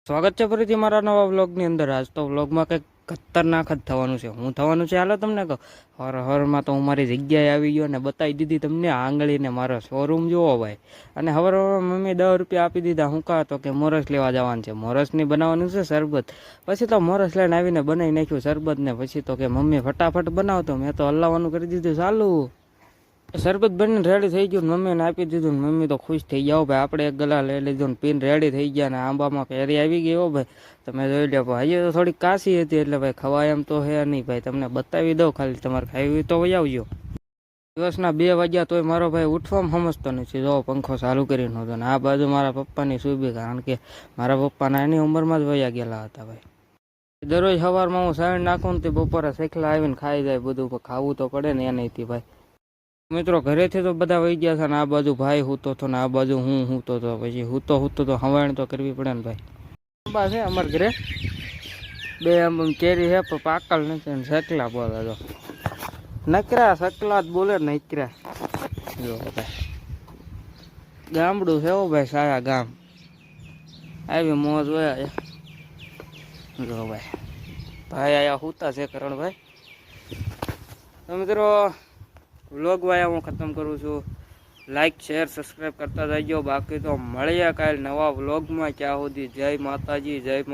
સ્વાગત છે ફરીથી મારા નવા વ્લોગની અંદર। આજ તો વ્લોગમાં કંઈક ખતરનાક જ થવાનું છે। હું થવાનું છે હાલો તમને કહું। હરમાં તો હું મારી જગ્યાએ આવી ગયો ને બતાવી દીધી તમને આંગળીને મારો શોરૂમ જુઓ ભાઈ। અને હવારમાં મમ્મી 10 રૂપિયા આપી દીધા। હું કહા તો કે મોરસ લેવા જવાનું છે, મોરસની બનાવવાનું છે શરબત। પછી તો મોરસ લઈને આવીને બનાવી નાખ્યું શરબત ને પછી તો કે મમ્મી ફટાફટ બનાવતો। મેં તો હલાવવાનું કરી દીધું ચાલુ। શરબત બનીને રેડી થઈ ગયું, મમ્મીને આપી દીધું ને મમ્મી તો ખુશ થઈ ગયા ભાઈ। આપણે એક ગલા લઈ લીધું ને પીને રેડી થઈ ગયા ને આંબામાં કેરી આવી ગઈ હો ભાઈ। તમે જોઈ લો ભાઈ, હજી તો થોડીક કાશી હતી એટલે ભાઈ ખવાય એમ તો હે નહીં ભાઈ। તમને બતાવી દઉં, ખાલી તમારે ખાવી તો વહી આવજો। દિવસના 2 વાગ્યા તોય મારો ભાઈ ઉઠવામાં સમજતો નથી। જો પંખો ચાલુ કરીને હતો ને આ બાજુ મારા પપ્પાની સૂબી, કારણ કે મારા પપ્પા નાની ઉંમરમાં જ વયા ગયેલા હતા ભાઈ। દરરોજ સવારમાં હું સાઈડ નાખું ને તે બપોરે શેખલા આવીને ખાઈ જાય બધું, પણ ખાવું તો પડે ને એ નહીં ભાઈ। મિત્રો ઘરેથી તો બધા વહી ગયા હતા ને આ બાજુ ભાઈ હૂતો હતો ને આ બાજુ હું હૂતો હતો। પછી હૂતો તો હવાણ તો કરવી પડે ને ભાઈ। આંબા છે અમારા ઘરે, 2 આંબા કેરી છે પણ પાકલ નથી, સકલા બોલે તો નકરા સકલા જ બોલે નકરા। જો ભાઈ ગામડું છે હો ભાઈ, સારા ગામ આવી મોજ હોય। જો ભાઈ આયા હૂતા છે કરણભાઈ। તો મિત્રો વ્લોગ વાયા હું ખતમ કરું છું। લાઈક શેર સબસ્ક્રાઈબ કરતા જજો। બાકી તો મળીએ કાલે નવા વ્લોગમાં। ત્યાં સુધી જય માતાજી, જય